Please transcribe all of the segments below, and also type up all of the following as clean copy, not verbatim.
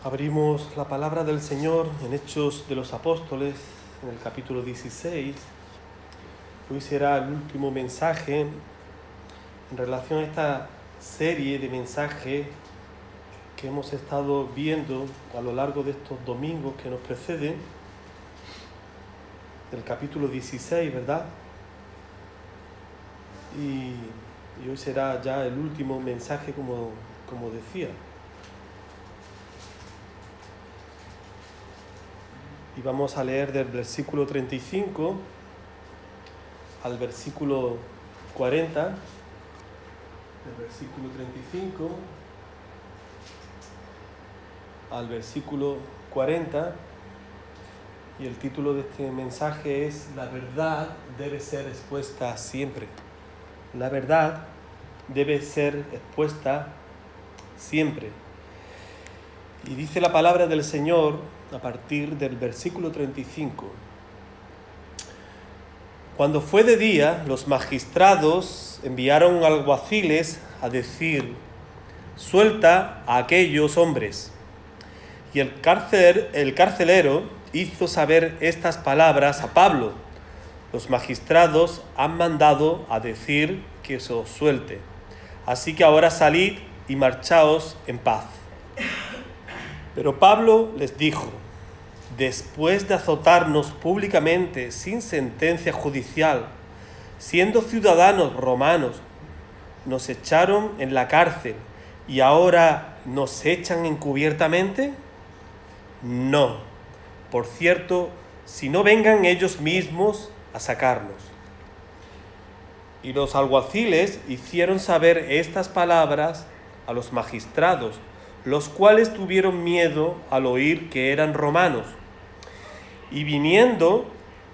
Abrimos la palabra del Señor en Hechos de los Apóstoles, en el capítulo 16. Hoy será el último mensaje en relación a esta serie de mensajes que hemos estado viendo a lo largo de estos domingos que nos preceden, del capítulo 16, ¿verdad? Y hoy será ya el último mensaje, como decía. Y vamos a leer del versículo 35 al versículo 40. Del versículo 35 al versículo 40. Y el título de este mensaje es: La verdad debe ser expuesta siempre. La verdad debe ser expuesta siempre. Y dice la palabra del Señor a partir del versículo 35. Cuando fue de día, los magistrados enviaron alguaciles a decir: suelta a aquellos hombres. Y el carcelero hizo saber estas palabras a Pablo: los magistrados han mandado a decir que se os suelte. Así que ahora salid y marchaos en paz. Pero Pablo les dijo: después de azotarnos públicamente sin sentencia judicial, siendo ciudadanos romanos, nos echaron en la cárcel y ahora nos echan encubiertamente. No, por cierto, si no vengan ellos mismos a sacarnos. Y los alguaciles hicieron saber estas palabras a los magistrados, los cuales tuvieron miedo al oír que eran romanos. Y viniendo,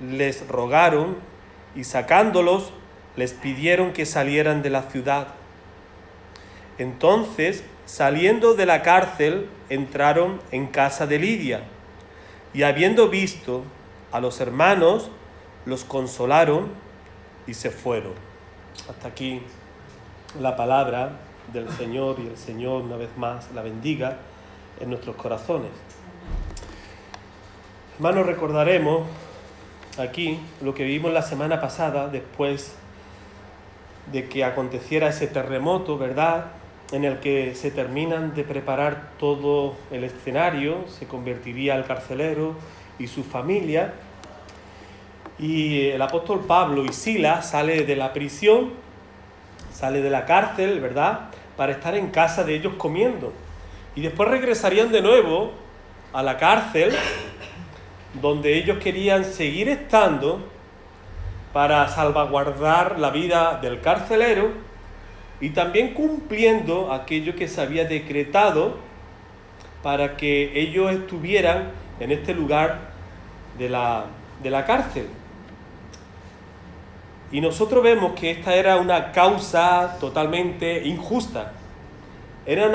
les rogaron, y sacándolos, les pidieron que salieran de la ciudad. Entonces, saliendo de la cárcel, entraron en casa de Lidia, y habiendo visto a los hermanos, los consolaron y se fueron. Hasta aquí la palabra del Señor, y el Señor una vez más la bendiga en nuestros corazones. Hermanos, recordaremos aquí lo que vimos la semana pasada, después de que aconteciera ese terremoto, ¿verdad?, en el que se terminan de preparar todo el escenario, se convertiría el carcelero y su familia, y el apóstol Pablo y Silas sale de la prisión, sale de la cárcel, ¿verdad?, para estar en casa de ellos comiendo. Y después regresarían de nuevo a la cárcel, donde ellos querían seguir estando para salvaguardar la vida del carcelero y también cumpliendo aquello que se había decretado para que ellos estuvieran en este lugar de la cárcel. Y nosotros vemos que esta era una causa totalmente injusta. Era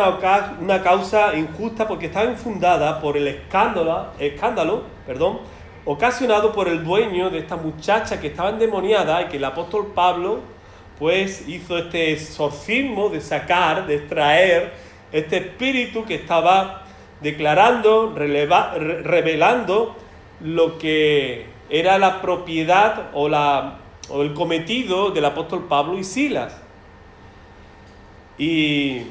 una causa injusta porque estaba infundada por el escándalo, ocasionado por el dueño de esta muchacha que estaba endemoniada, y que el apóstol Pablo pues hizo este exorcismo de sacar, de extraer este espíritu que estaba declarando, revelando lo que era la propiedad o el cometido del apóstol Pablo y Silas. Y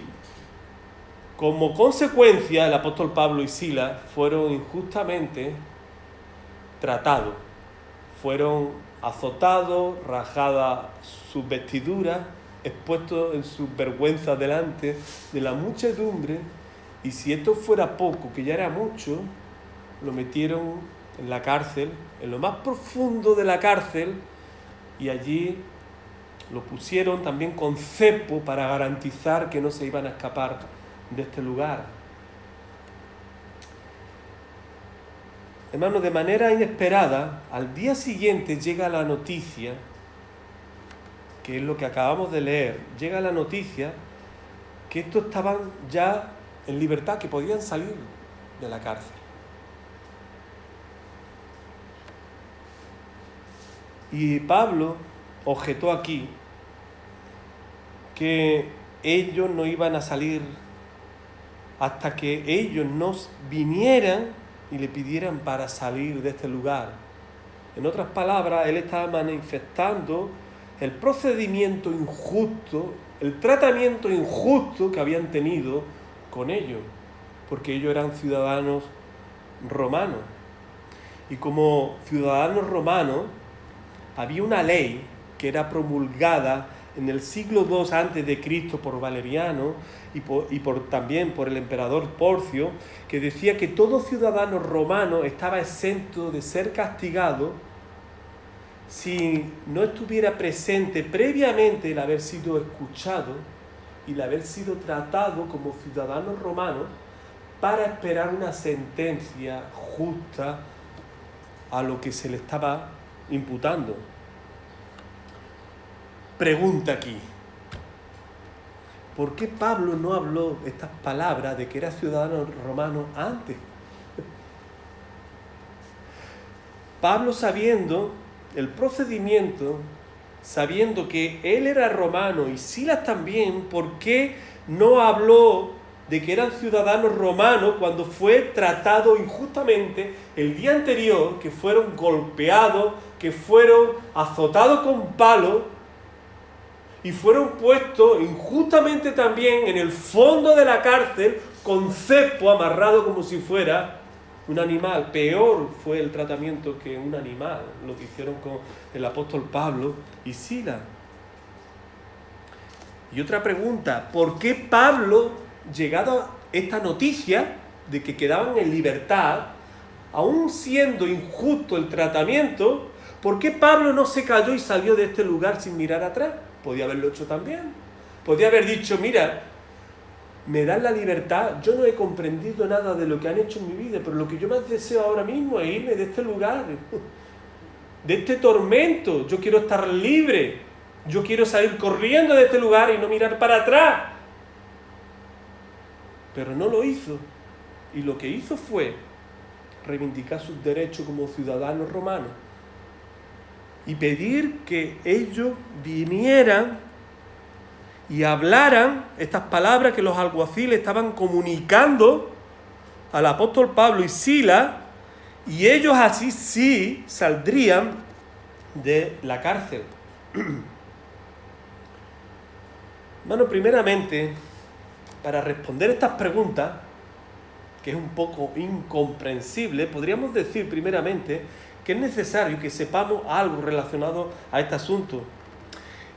como consecuencia, el apóstol Pablo y Silas fueron injustamente tratados, fueron azotados, rajadas sus vestiduras, expuestos en su vergüenza delante de la muchedumbre, y si esto fuera poco, que ya era mucho, lo metieron en la cárcel, en lo más profundo de la cárcel, y allí lo pusieron también con cepo para garantizar que no se iban a escapar de este lugar. Hermanos, de manera inesperada, al día siguiente llega la noticia, que es lo que acabamos de leer, llega la noticia que estos estaban ya en libertad, que podían salir de la cárcel. Y Pablo objetó aquí que ellos no iban a salir hasta que ellos nos vinieran y le pidieran para salir de este lugar. En otras palabras, él estaba manifestando el procedimiento injusto, el tratamiento injusto que habían tenido con ellos, porque ellos eran ciudadanos romanos. Y como ciudadanos romanos, había una ley que era promulgada en el siglo II a.C. por Valeriano y también por el emperador Porcio, que decía que todo ciudadano romano estaba exento de ser castigado si no estuviera presente previamente el haber sido escuchado y el haber sido tratado como ciudadano romano para esperar una sentencia justa a lo que se le estaba imputando. Pregunta aquí: ¿por qué Pablo no habló estas palabras de que era ciudadano romano antes? Pablo, sabiendo el procedimiento, sabiendo que él era romano y Silas también, ¿por qué no habló de que eran ciudadanos romanos cuando fue tratado injustamente el día anterior, que fueron golpeados, que fueron azotados con palos y fueron puestos injustamente también en el fondo de la cárcel con cepo amarrado como si fuera un animal? Peor fue el tratamiento que un animal, lo que hicieron con el apóstol Pablo y Silas. Y otra pregunta: ¿por qué Pablo, llegado esta noticia de que quedaban en libertad, aún siendo injusto el tratamiento, por qué Pablo no se calló y salió de este lugar sin mirar atrás? Podía haberlo hecho también. Podía haber dicho: mira, me dan la libertad, yo no he comprendido nada de lo que han hecho en mi vida, pero lo que yo más deseo ahora mismo es irme de este lugar, de este tormento. Yo quiero estar libre, yo quiero salir corriendo de este lugar y no mirar para atrás. Pero no lo hizo, y lo que hizo fue reivindicar sus derechos como ciudadanos romanos y pedir que ellos vinieran y hablaran estas palabras que los alguaciles estaban comunicando al apóstol Pablo y Silas, y ellos así sí saldrían de la cárcel. Hermano, primeramente, para responder estas preguntas, que es un poco incomprensible, podríamos decir primeramente que es necesario que sepamos algo relacionado a este asunto.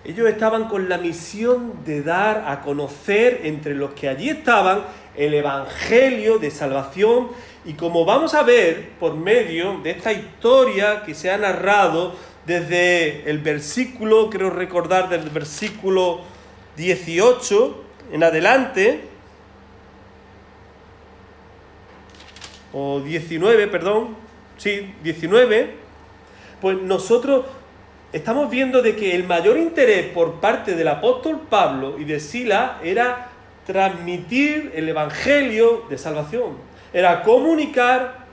Ellos estaban con la misión de dar a conocer entre los que allí estaban el evangelio de salvación, y como vamos a ver por medio de esta historia que se ha narrado desde el versículo, creo recordar, del versículo 18 en adelante, o 19, perdón, sí, 19, pues nosotros estamos viendo de que el mayor interés por parte del apóstol Pablo y de Silas era transmitir el evangelio de salvación, era comunicar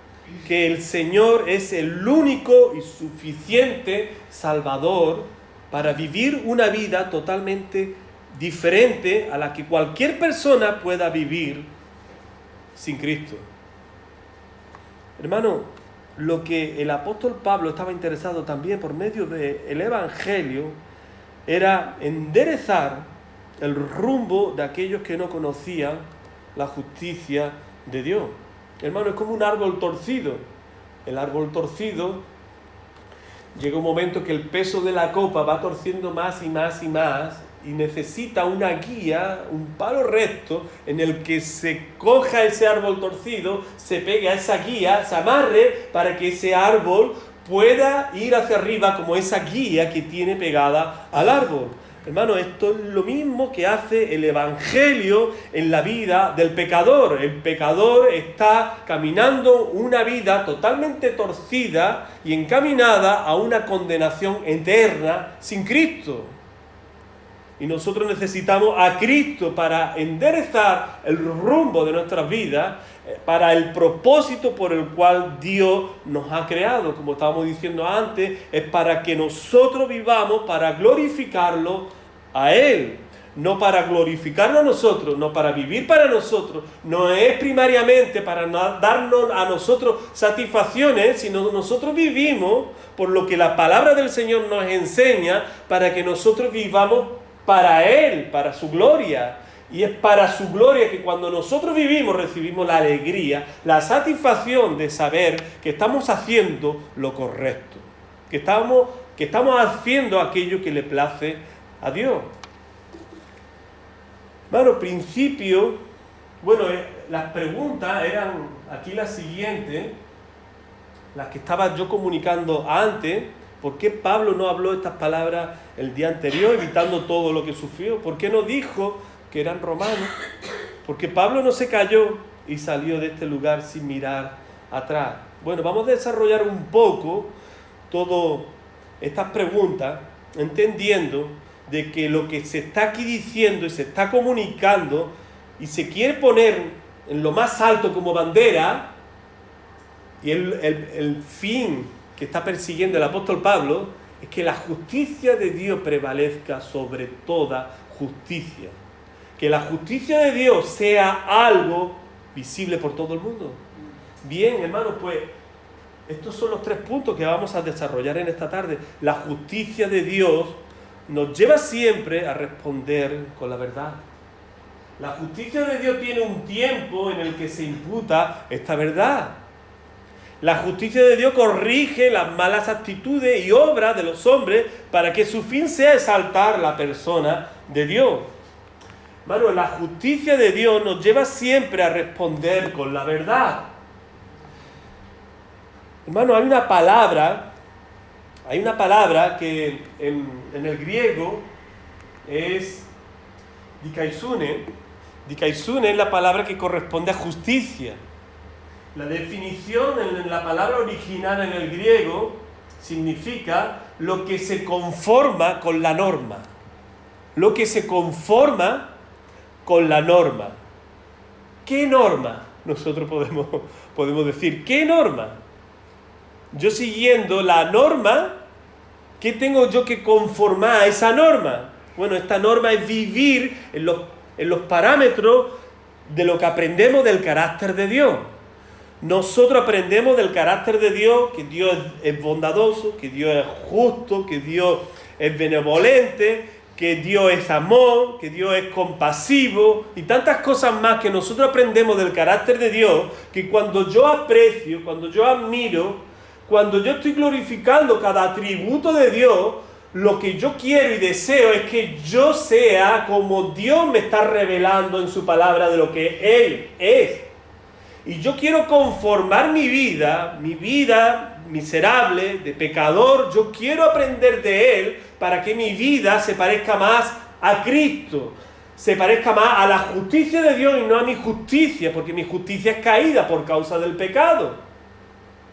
que el Señor es el único y suficiente Salvador para vivir una vida totalmente diferente a la que cualquier persona pueda vivir sin Cristo. Hermano, lo que el apóstol Pablo estaba interesado también por medio del evangelio era enderezar el rumbo de aquellos que no conocían la justicia de Dios. Hermano, es como un árbol torcido. El árbol torcido, llega un momento que el peso de la copa va torciendo más y más y más, y necesita una guía, un palo recto en el que se coja ese árbol torcido, se pegue a esa guía, se amarre para que ese árbol pueda ir hacia arriba como esa guía que tiene pegada al árbol. Hermano, esto es lo mismo que hace el evangelio en la vida del pecador. El pecador está caminando una vida totalmente torcida y encaminada a una condenación eterna sin Cristo. Y nosotros necesitamos a Cristo para enderezar el rumbo de nuestras vidas, para el propósito por el cual Dios nos ha creado. Como estábamos diciendo antes, es para que nosotros vivamos para glorificarlo a Él. no para glorificarnos a nosotros, no para vivir para nosotros, no es primariamente para darnos a nosotros satisfacciones, sino nosotros vivimos por lo que la palabra del Señor nos enseña, para que nosotros vivamos para Él, para su gloria. Y es para su gloria que cuando nosotros vivimos recibimos la alegría, la satisfacción de saber que estamos haciendo lo correcto, que estamos haciendo aquello que le place a Dios. Bueno, principio, las preguntas eran aquí las siguientes, las que estaba yo comunicando antes. ¿Por qué Pablo no habló estas palabras el día anterior, evitando todo lo que sufrió? ¿Por qué no dijo que eran romanos? Porque Pablo no se cayó y salió de este lugar sin mirar atrás. Bueno, vamos a desarrollar un poco todas estas preguntas, entendiendo de que lo que se está aquí diciendo y se está comunicando y se quiere poner en lo más alto como bandera, y el fin que está persiguiendo el apóstol Pablo es que la justicia de Dios prevalezca sobre toda justicia. Que la justicia de Dios sea algo visible por todo el mundo. Bien, hermanos, pues estos son los 3 puntos que vamos a desarrollar en esta tarde. La justicia de Dios nos lleva siempre a responder con la verdad. La justicia de Dios tiene un tiempo en el que se imputa esta verdad. La justicia de Dios corrige las malas actitudes y obras de los hombres para que su fin sea exaltar la persona de Dios. Hermano, la justicia de Dios nos lleva siempre a responder con la verdad. Hermano, hay una palabra que en el griego es dikaisune. Dikaisune es la palabra que corresponde a justicia. La definición en la palabra original en el griego significa lo que se conforma con la norma. Lo que se conforma con la norma. ¿Qué norma? Nosotros podemos decir, ¿qué norma? Yo siguiendo la norma, ¿qué tengo yo que conformar a esa norma? Bueno, esta norma es vivir en los parámetros de lo que aprendemos del carácter de Dios. Nosotros aprendemos del carácter de Dios, que Dios es bondadoso, que Dios es justo, que Dios es benevolente, que Dios es amor, que Dios es compasivo y tantas cosas más que nosotros aprendemos del carácter de Dios, que cuando yo aprecio, cuando yo admiro, cuando yo estoy glorificando cada atributo de Dios, lo que yo quiero y deseo es que yo sea como Dios me está revelando en su palabra de lo que Él es. Y yo quiero conformar mi vida miserable, de pecador, yo quiero aprender de Él para que mi vida se parezca más a Cristo, se parezca más a la justicia de Dios y no a mi justicia, porque mi justicia es caída por causa del pecado.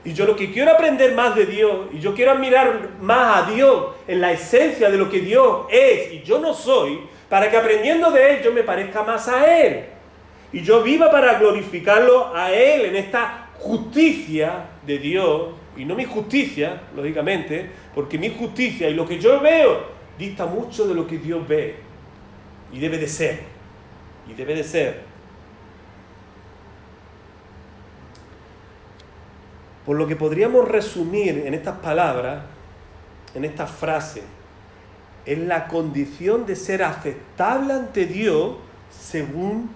Y yo lo que quiero aprender más de Dios, y yo quiero admirar más a Dios en la esencia de lo que Dios es y yo no soy, para que aprendiendo de Él yo me parezca más a Él. Y yo viva para glorificarlo a Él en esta justicia de Dios, y no mi justicia, lógicamente, porque mi justicia y lo que yo veo dista mucho de lo que Dios ve. Y debe de ser. Y debe de ser. Por lo que podríamos resumir en estas palabras, en esta frase, es la condición de ser aceptable ante Dios según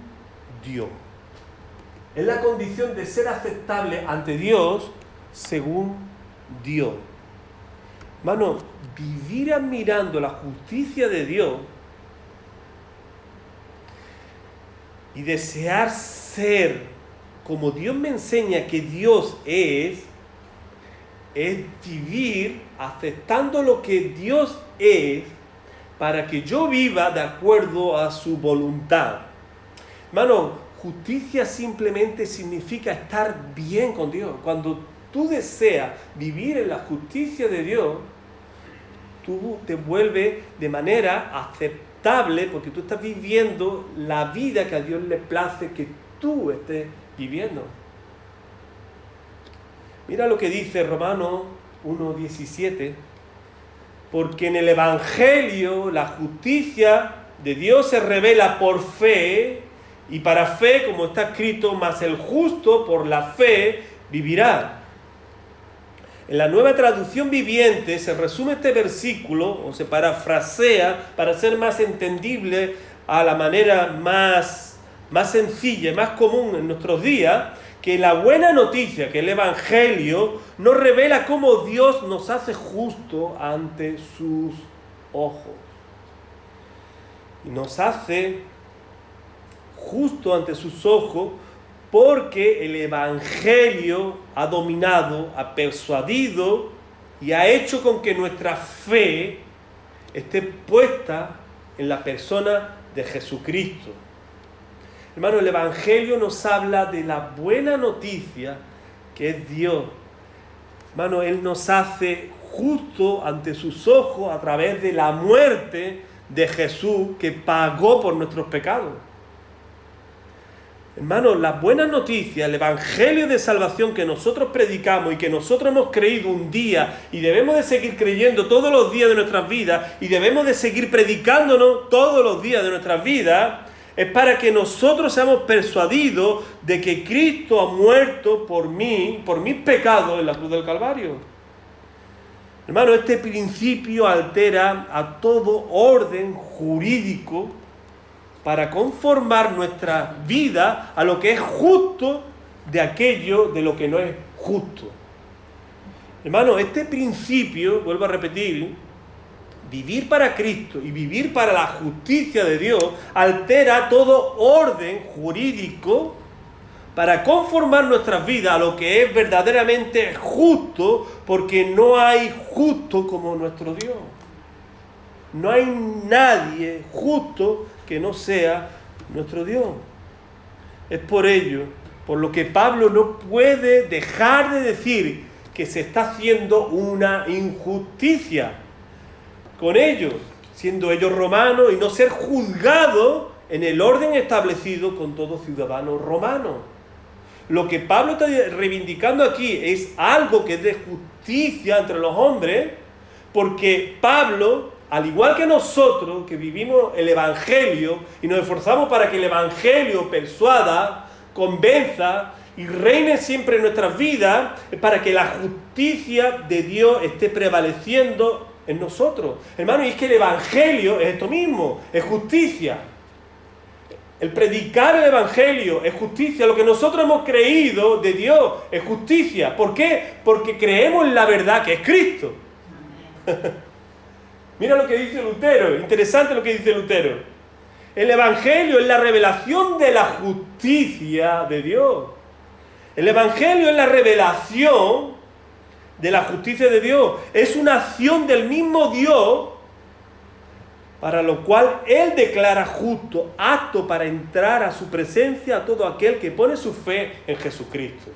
Dios. Es la condición de ser aceptable ante Dios según Dios. Hermano, vivir admirando la justicia de Dios y desear ser como Dios me enseña que Dios es vivir aceptando lo que Dios es para que yo viva de acuerdo a su voluntad. Hermano, justicia simplemente significa estar bien con Dios. Cuando tú deseas vivir en la justicia de Dios, tú te vuelves de manera aceptable porque tú estás viviendo la vida que a Dios le place que tú estés viviendo. Mira lo que dice Romanos 1:17. Porque en el Evangelio la justicia de Dios se revela por fe, y para fe, como está escrito, mas el justo por la fe vivirá. En la Nueva Traducción Viviente se resume este versículo, o se parafrasea para ser más entendible a la manera más sencilla, más común en nuestros días, que la buena noticia, que el Evangelio, nos revela cómo Dios nos hace justo ante sus ojos. Y nos hace justo ante sus ojos porque el Evangelio ha dominado, ha persuadido y ha hecho con que nuestra fe esté puesta en la persona de Jesucristo. Hermano, el Evangelio nos habla de la buena noticia que es Dios. Hermano, Él nos hace justo ante sus ojos a través de la muerte de Jesús que pagó por nuestros pecados. Hermano, la buena noticia, el Evangelio de salvación que nosotros predicamos y que nosotros hemos creído un día y debemos de seguir creyendo todos los días de nuestras vidas y debemos de seguir predicándonos todos los días de nuestras vidas, es para que nosotros seamos persuadidos de que Cristo ha muerto por mí, por mis pecados en la cruz del Calvario. Hermano, este principio altera a todo orden jurídico para conformar nuestra vida a lo que es justo de aquello de lo que no es justo. Hermano, este principio, vuelvo a repetir, vivir para Cristo y vivir para la justicia de Dios, altera todo orden jurídico para conformar nuestras vidas a lo que es verdaderamente justo, porque no hay justo como nuestro Dios. No hay nadie justo que no sea nuestro Dios. Es por ello, por lo que Pablo no puede dejar de decir que se está haciendo una injusticia con ellos, siendo ellos romanos, y no ser juzgado en el orden establecido con todo ciudadano romano. Lo que Pablo está reivindicando aquí es algo que es de justicia entre los hombres, porque Pablo, al igual que nosotros, que vivimos el Evangelio y nos esforzamos para que el Evangelio persuada, convenza y reine siempre en nuestras vidas, para que la justicia de Dios esté prevaleciendo en nosotros. Hermano, y es que el Evangelio es esto mismo, es justicia. El predicar el Evangelio es justicia. Lo que nosotros hemos creído de Dios es justicia. ¿Por qué? Porque creemos en la verdad que es Cristo. Mira lo que dice Lutero, interesante lo que dice Lutero. El Evangelio es la revelación de la justicia de Dios. El Evangelio es la revelación de la justicia de Dios. Es una acción del mismo Dios, para lo cual Él declara justo, apto para entrar a su presencia a todo aquel que pone su fe en Jesucristo.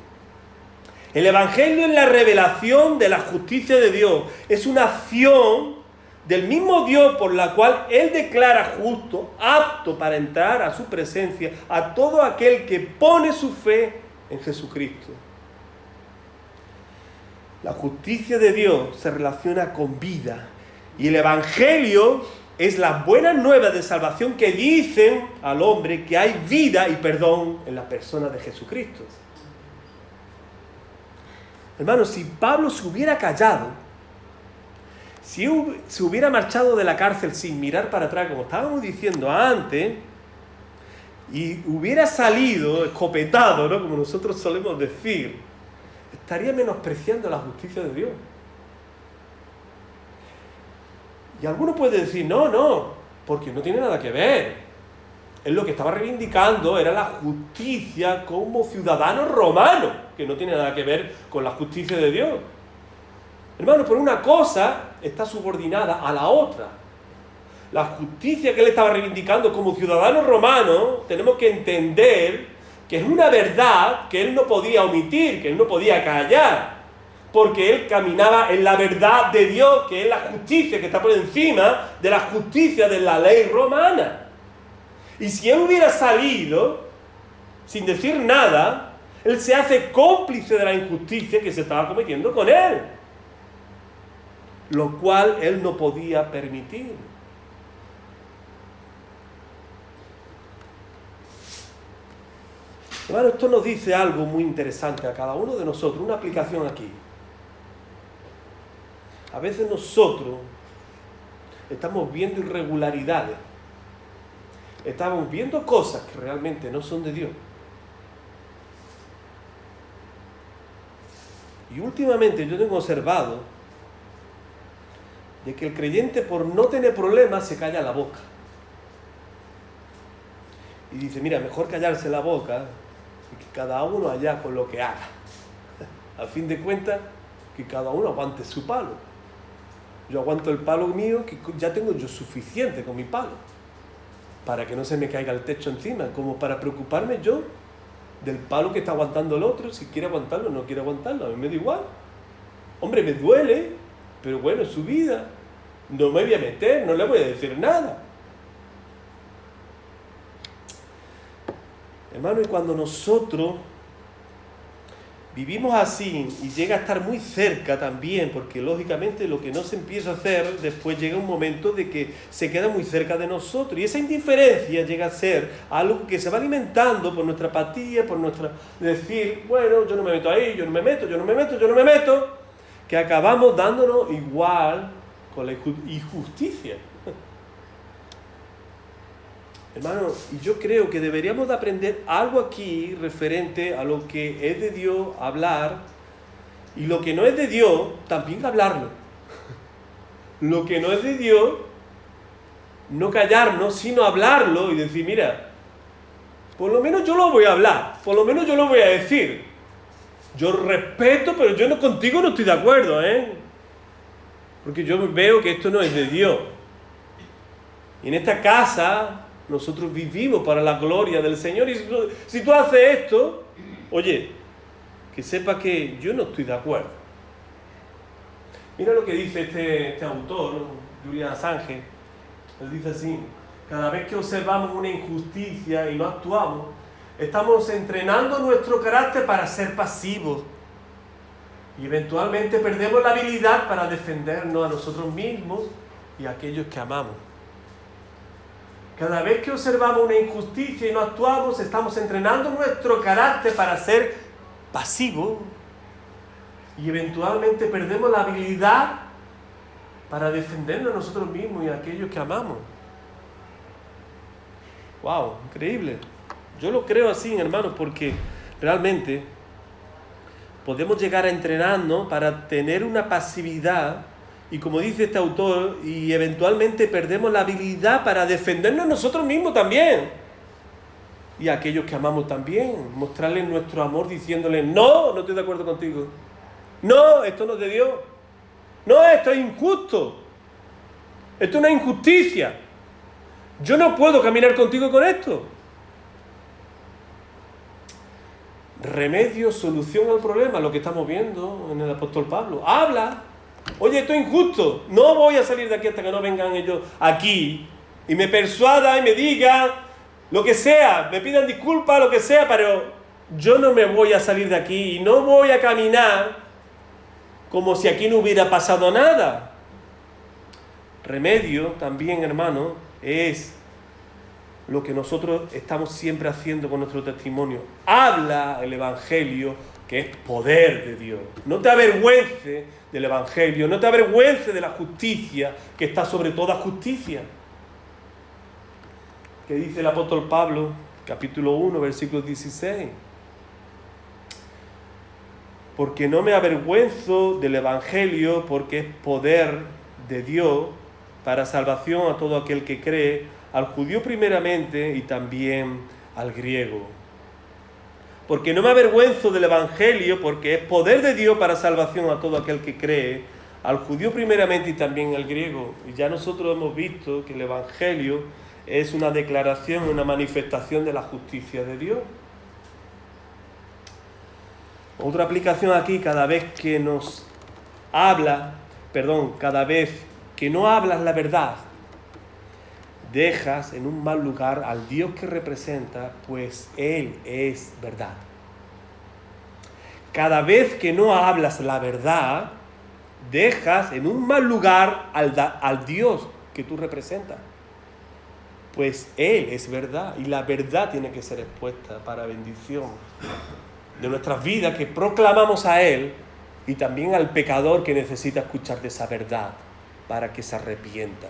El Evangelio es la revelación de la justicia de Dios. Es una acción del mismo Dios por la cual Él declara justo, apto para entrar a su presencia a todo aquel que pone su fe en Jesucristo. La justicia de Dios se relaciona con vida, y el Evangelio es la buena nueva de salvación que dicen al hombre que hay vida y perdón en la persona de Jesucristo. Hermanos, si Pablo se hubiera callado, si se hubiera marchado de la cárcel sin mirar para atrás, como estábamos diciendo antes, y hubiera salido escopetado, ¿no?, como nosotros solemos decir, estaría menospreciando la justicia de Dios. Y alguno puede decir, no, porque no tiene nada que ver. Él lo que estaba reivindicando era la justicia como ciudadano romano, que no tiene nada que ver con la justicia de Dios. Hermano, pero una cosa está subordinada a la otra. La justicia que él estaba reivindicando como ciudadano romano, tenemos que entender que es una verdad que él no podía omitir, que él no podía callar, porque él caminaba en la verdad de Dios, que es la justicia que está por encima de la justicia de la ley romana. Y si él hubiera salido sin decir nada, él se hace cómplice de la injusticia que se estaba cometiendo con él, lo cual él no podía permitir. Hermano, esto nos dice algo muy interesante a cada uno de nosotros, una aplicación aquí. A veces nosotros estamos viendo irregularidades, estamos viendo cosas que realmente no son de Dios. Y últimamente yo tengo observado de que el creyente, por no tener problemas, se calla la boca. Y dice, mira, mejor callarse la boca y que cada uno allá con lo que haga. A fin de cuentas, que cada uno aguante su palo. Yo aguanto el palo mío, que ya tengo yo suficiente con mi palo, para que no se me caiga el techo encima, como para preocuparme yo del palo que está aguantando el otro, si quiere aguantarlo o no quiere aguantarlo. A mí me da igual. Hombre, me duele, pero bueno, es su vida. No me voy a meter, no le voy a decir nada. Hermano, y cuando nosotros vivimos así y llega a estar muy cerca también, porque lógicamente lo que no se empieza a hacer, después llega un momento de que se queda muy cerca de nosotros. Y esa indiferencia llega a ser algo que se va alimentando por nuestra apatía, por nuestra decir, bueno, yo no me meto ahí, yo no me meto, que acabamos dándonos igual con la injusticia. Hermano, y yo creo que deberíamos de aprender algo aquí referente a lo que es de Dios hablar, y lo que no es de Dios también hablarlo. Lo que no es de Dios, no callarnos, sino hablarlo y decir, mira, por lo menos yo lo voy a hablar, por lo menos yo lo voy a decir. Yo respeto, pero yo contigo no estoy de acuerdo, porque yo veo que esto no es de Dios. Y en esta casa nosotros vivimos para la gloria del Señor, y si tú haces esto, oye, que sepa que yo no estoy de acuerdo. Mira lo que dice este autor, Julian Assange. Él dice así: cada vez que observamos una injusticia y no actuamos, estamos entrenando nuestro carácter para ser pasivos, y eventualmente perdemos la habilidad para defendernos a nosotros mismos y a aquellos que amamos. Cada vez que observamos una injusticia y no actuamos, estamos entrenando nuestro carácter para ser pasivos, y eventualmente perdemos la habilidad para defendernos a nosotros mismos y a aquellos que amamos. ¡Wow! Increíble. Yo lo creo así, hermanos, porque realmente podemos llegar a entrenarnos para tener una pasividad, y como dice este autor, y eventualmente perdemos la habilidad para defendernos nosotros mismos también, y a aquellos que amamos también, mostrarles nuestro amor diciéndoles, no estoy de acuerdo contigo, no, esto no es de Dios, no, esto es injusto, esto es una injusticia, yo no puedo caminar contigo con esto. Remedio, solución al problema, lo que estamos viendo en el apóstol Pablo. Habla. Oye, esto es injusto. No voy a salir de aquí hasta que no vengan ellos aquí y me persuadan y me digan lo que sea, me pidan disculpas, lo que sea, pero yo no me voy a salir de aquí y no voy a caminar como si aquí no hubiera pasado nada. Remedio también, hermano, es lo que nosotros estamos siempre haciendo con nuestro testimonio. Habla el Evangelio, que es poder de Dios. No te avergüences del Evangelio, no te avergüences de la justicia, que está sobre toda justicia. ¿Qué dice el apóstol Pablo? Capítulo 1, versículo 16. Porque no me avergüenzo del Evangelio, porque es poder de Dios para salvación a todo aquel que cree, al judío primeramente y también al griego. Porque no me avergüenzo del Evangelio, porque es poder de Dios para salvación a todo aquel que cree, al judío primeramente y también al griego. Y ya nosotros hemos visto que el Evangelio es una declaración, una manifestación de la justicia de Dios. Otra aplicación aquí: cada vez que cada vez que no hablas la verdad, dejas en un mal lugar al Dios que representa, pues Él es verdad. Cada vez que no hablas la verdad, dejas en un mal lugar al Dios que tú representas. pues Él es verdad y la verdad tiene que ser expuesta para bendición de nuestras vidas, que proclamamos a Él y también al pecador que necesita escuchar de esa verdad para que se arrepienta.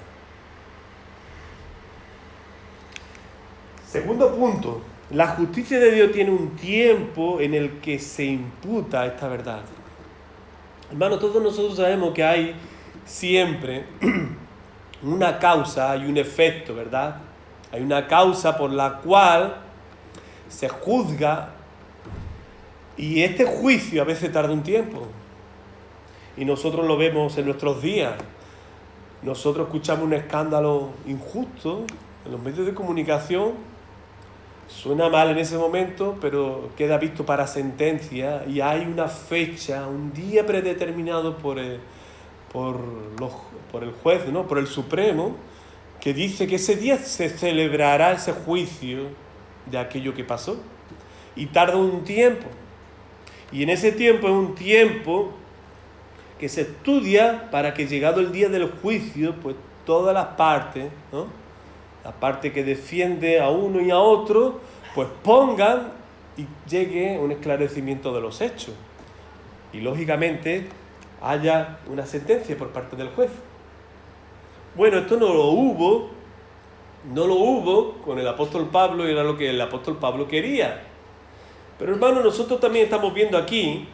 Segundo punto, la justicia de Dios tiene un tiempo en el que se imputa esta verdad. Hermano, todos nosotros sabemos que hay siempre una causa y un efecto, ¿verdad? Hay una causa por la cual se juzga y este juicio a veces tarda un tiempo. Y nosotros lo vemos en nuestros días. Nosotros escuchamos un escándalo injusto en los medios de comunicación. Suena mal en ese momento, pero queda visto para sentencia y hay una fecha, un día predeterminado por el juez, ¿no? Por el Supremo, que dice que ese día se celebrará ese juicio de aquello que pasó. Y tarda un tiempo. Y en ese tiempo es un tiempo que se estudia para que llegado el día del juicio, pues todas las partes, ¿no? La parte que defiende a uno y a otro, pues pongan y llegue un esclarecimiento de los hechos. Y lógicamente haya una sentencia por parte del juez. Bueno, esto no lo hubo con el apóstol Pablo y era lo que el apóstol Pablo quería. Pero hermano, nosotros también estamos viendo aquí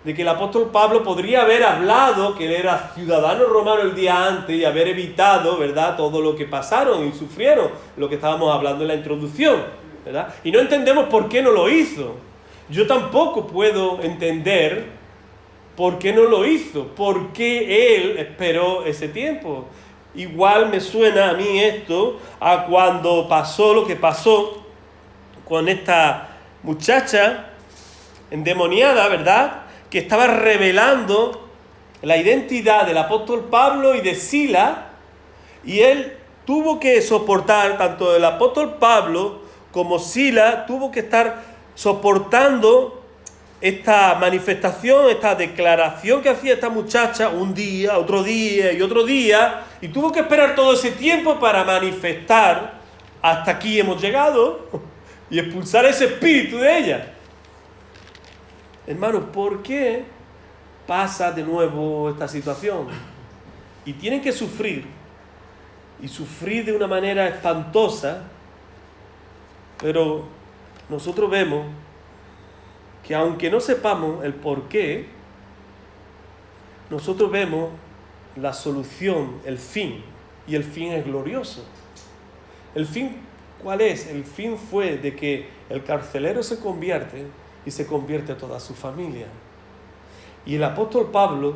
de que el apóstol Pablo podría haber hablado que él era ciudadano romano el día antes y haber evitado, ¿verdad?, todo lo que pasaron y sufrieron, lo que estábamos hablando en la introducción, ¿verdad? Y no entendemos por qué no lo hizo. Yo tampoco puedo entender por qué no lo hizo, por qué él esperó ese tiempo. Igual me suena a mí esto a cuando pasó lo que pasó con esta muchacha endemoniada, ¿verdad?, que estaba revelando la identidad del apóstol Pablo y de Silas, y él tuvo que soportar, tanto el apóstol Pablo como Silas, tuvo que estar soportando esta manifestación, esta declaración que hacía esta muchacha un día, otro día y otro día, y tuvo que esperar todo ese tiempo para manifestar, hasta aquí hemos llegado, y expulsar ese espíritu de ella. Hermanos, ¿por qué pasa de nuevo esta situación? Y tienen que sufrir, y sufrir de una manera espantosa, pero nosotros vemos que aunque no sepamos el por qué, nosotros vemos la solución, el fin, y el fin es glorioso. ¿El fin cuál es? El fin fue de que el carcelero se convierte y se convierte toda su familia. Y el apóstol Pablo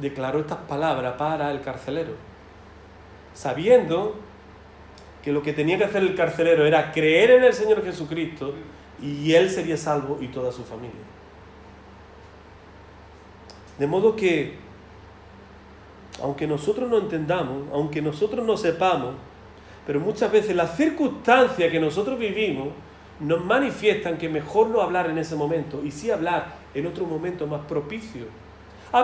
declaró estas palabras para el carcelero, sabiendo que lo que tenía que hacer el carcelero era creer en el Señor Jesucristo y él sería salvo y toda su familia. De modo que, aunque nosotros no entendamos, aunque nosotros no sepamos, pero muchas veces las circunstancias que nosotros vivimos nos manifiestan que mejor no hablar en ese momento y sí hablar en otro momento más propicio.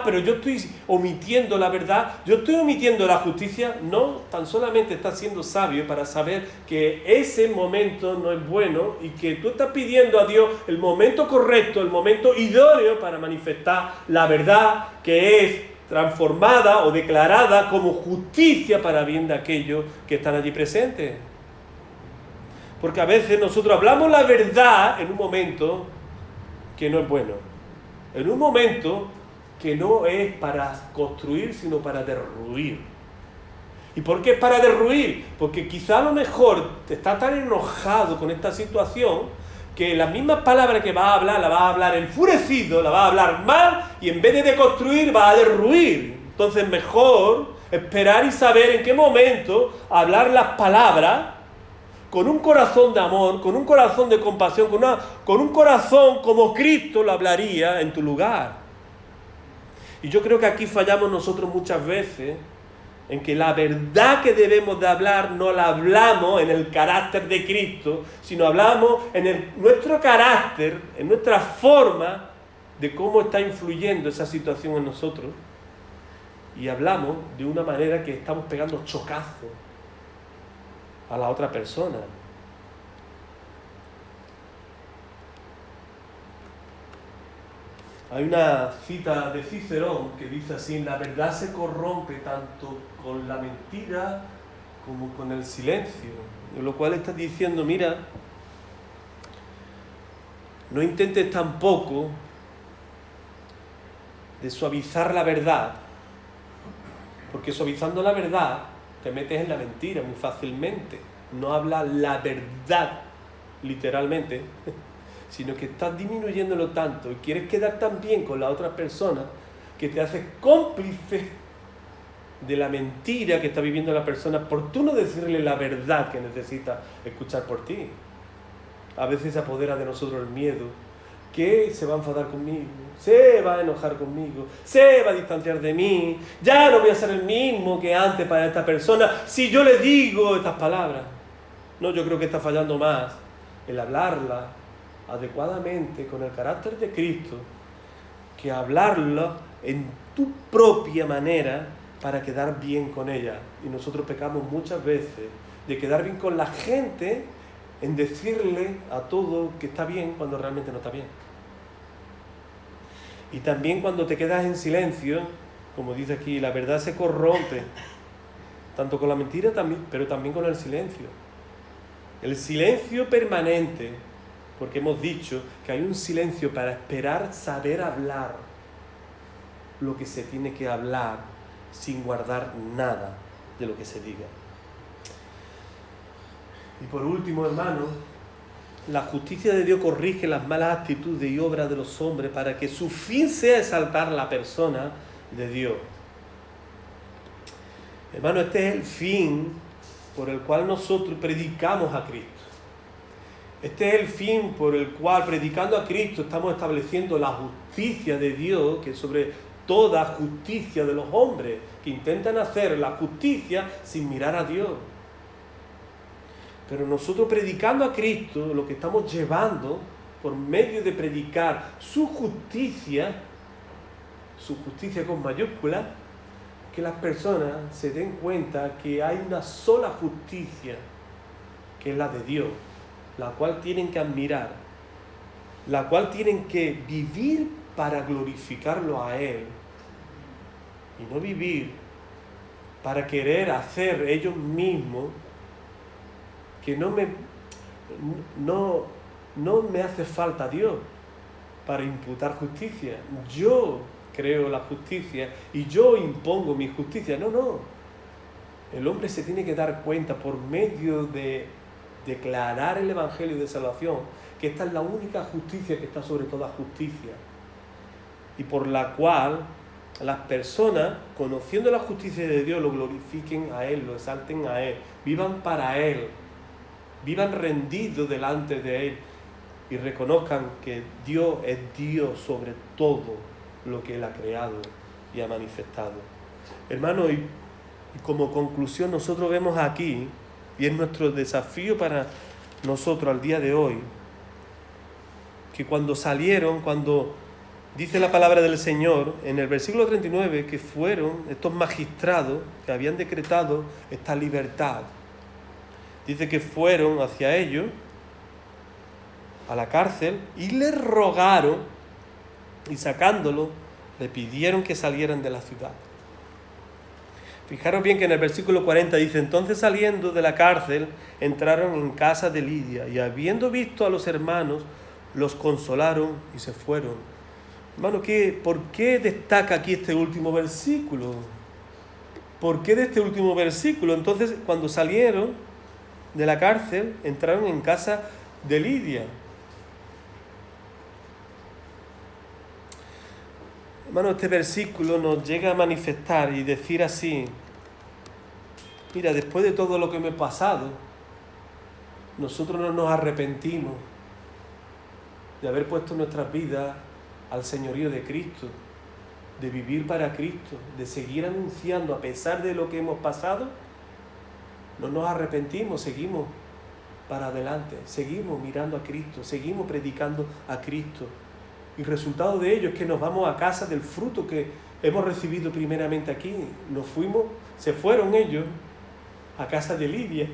Pero yo estoy omitiendo la verdad, yo estoy omitiendo la justicia. No, tan solamente estás siendo sabio para saber que ese momento no es bueno y que tú estás pidiendo a Dios el momento correcto, el momento idóneo para manifestar la verdad que es transformada o declarada como justicia para bien de aquellos que están allí presentes. Porque a veces nosotros hablamos la verdad en un momento que no es bueno. En un momento que no es para construir, sino para derruir. ¿Y por qué es para derruir? Porque quizá a lo mejor te estás tan enojado con esta situación que las mismas palabras que vas a hablar, las vas a hablar enfurecido, las vas a hablar mal y en vez de construir vas a derruir. Entonces mejor esperar y saber en qué momento hablar las palabras con un corazón de amor, con un corazón de compasión, con un corazón como Cristo lo hablaría en tu lugar. Y yo creo que aquí fallamos nosotros muchas veces, en que la verdad que debemos de hablar no la hablamos en el carácter de Cristo, sino hablamos en nuestro carácter, en nuestra forma de cómo está influyendo esa situación en nosotros. Y hablamos de una manera que estamos pegando chocazos. a la otra persona. Hay una cita de Cicerón que dice así: la verdad se corrompe tanto con la mentira como con el silencio. En lo cual está diciendo, mira, no intentes tampoco de suavizar la verdad, porque suavizando la verdad te metes en la mentira muy fácilmente. No hablas la verdad literalmente, sino que estás disminuyéndolo tanto y quieres quedar tan bien con la otra persona que te haces cómplice de la mentira que está viviendo la persona por tú no decirle la verdad que necesita escuchar por ti. A veces se apodera de nosotros el miedo, que se va a enfadar conmigo, se va a enojar conmigo, se va a distanciar de mí, ya no voy a ser el mismo que antes para esta persona si yo le digo estas palabras. No, yo creo que está fallando más el hablarla adecuadamente con el carácter de Cristo que hablarla en tu propia manera para quedar bien con ella. Y nosotros pecamos muchas veces de quedar bien con la gente en decirle a todo que está bien cuando realmente no está bien. Y también cuando te quedas en silencio, como dice aquí, la verdad se corrompe, tanto con la mentira también, pero también con el silencio. El silencio permanente, porque hemos dicho que hay un silencio para esperar saber hablar lo que se tiene que hablar sin guardar nada de lo que se diga. Y por último, hermanos, la justicia de Dios corrige las malas actitudes y obras de los hombres para que su fin sea exaltar la persona de Dios. Hermano, este es el fin por el cual nosotros predicamos a Cristo. Este es el fin por el cual, predicando a Cristo, estamos estableciendo la justicia de Dios, que es sobre toda justicia de los hombres, que intentan hacer la justicia sin mirar a Dios. Pero nosotros, predicando a Cristo, lo que estamos llevando por medio de predicar su justicia con mayúscula, que las personas se den cuenta que hay una sola justicia, que es la de Dios, la cual tienen que admirar, la cual tienen que vivir para glorificarlo a Él, y no vivir para querer hacer ellos mismos, que no me hace falta Dios para imputar justicia. Yo creo la justicia y yo impongo mi justicia. No. El hombre se tiene que dar cuenta por medio de declarar el Evangelio de salvación que esta es la única justicia que está sobre toda justicia y por la cual las personas, conociendo la justicia de Dios, lo glorifiquen a Él, lo exalten a Él, vivan para Él, vivan rendidos delante de Él y reconozcan que Dios es Dios sobre todo lo que Él ha creado y ha manifestado. Hermanos, y como conclusión nosotros vemos aquí, y es nuestro desafío para nosotros al día de hoy, que cuando dice la palabra del Señor, en el versículo 39, que fueron estos magistrados que habían decretado esta libertad. Dice que fueron hacia ellos, a la cárcel, y les rogaron, y sacándolo, le pidieron que salieran de la ciudad. Fijaros bien que en el versículo 40 dice: entonces saliendo de la cárcel, entraron en casa de Lidia, y habiendo visto a los hermanos, los consolaron y se fueron. Hermano, ¿por qué destaca aquí este último versículo? ¿Por qué de este último versículo? Entonces, cuando salieron de la cárcel, entraron en casa de Lidia. Hermano, este versículo nos llega a manifestar y decir así: mira, después de todo lo que me he pasado, nosotros no nos arrepentimos de haber puesto nuestras vidas al señorío de Cristo, de vivir para Cristo, de seguir anunciando a pesar de lo que hemos pasado. No nos arrepentimos, seguimos para adelante, seguimos mirando a Cristo, seguimos predicando a Cristo. Y el resultado de ello es que nos vamos a casa del fruto que hemos recibido primeramente aquí. Se fueron ellos a casa de Lidia,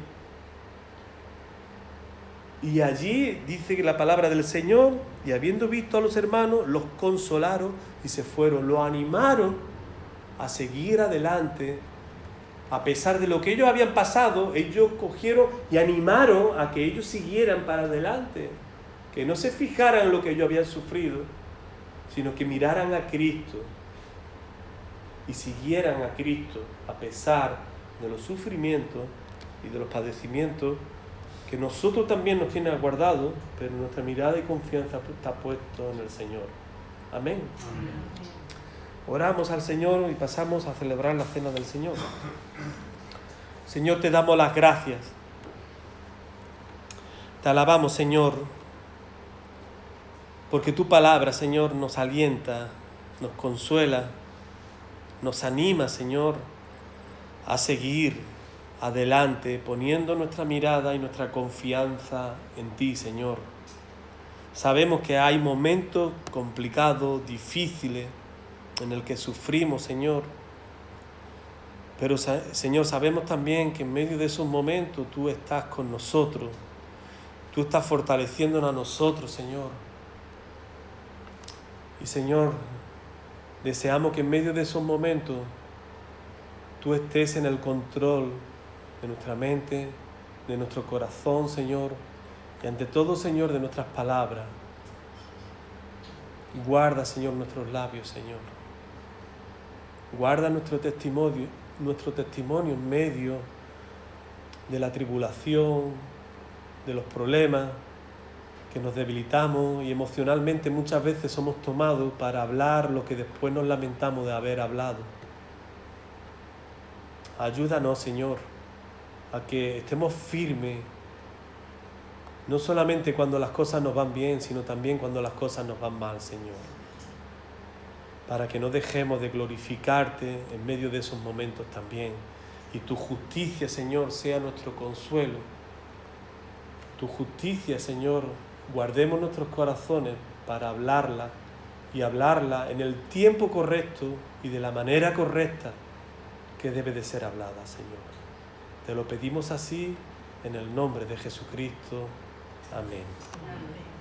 Y allí dice que la palabra del Señor, y habiendo visto a los hermanos, los consolaron y se fueron, los animaron a seguir adelante. A pesar de lo que ellos habían pasado, ellos cogieron y animaron a que ellos siguieran para adelante, que no se fijaran en lo que ellos habían sufrido, sino que miraran a Cristo y siguieran a Cristo a pesar de los sufrimientos y de los padecimientos que nosotros también nos tienen aguardado, pero nuestra mirada y confianza está puesto en el Señor. Amén. Amén. Oramos al Señor y pasamos a celebrar la cena del Señor. Señor, te damos las gracias. Te alabamos, Señor, porque tu palabra, Señor, nos alienta, nos consuela, nos anima, Señor, a seguir adelante, poniendo nuestra mirada y nuestra confianza en ti, Señor. Sabemos que hay momentos complicados, difíciles, en el que sufrimos, Señor. Pero, Señor, sabemos también que en medio de esos momentos tú estás con nosotros. Tú estás fortaleciéndonos a nosotros, Señor. Y, Señor, deseamos que en medio de esos momentos tú estés en el control de nuestra mente, de nuestro corazón, Señor, y ante todo, Señor, de nuestras palabras. Guarda, Señor, nuestros labios, Señor. Guarda nuestro testimonio en medio de la tribulación, de los problemas, que nos debilitamos y emocionalmente muchas veces somos tomados para hablar lo que después nos lamentamos de haber hablado. Ayúdanos, Señor, a que estemos firmes, no solamente cuando las cosas nos van bien, sino también cuando las cosas nos van mal, Señor. Para que no dejemos de glorificarte en medio de esos momentos también. Y tu justicia, Señor, sea nuestro consuelo. Tu justicia, Señor, guardemos nuestros corazones para hablarla y hablarla en el tiempo correcto y de la manera correcta que debe de ser hablada, Señor. Te lo pedimos así en el nombre de Jesucristo. Amén. Amén.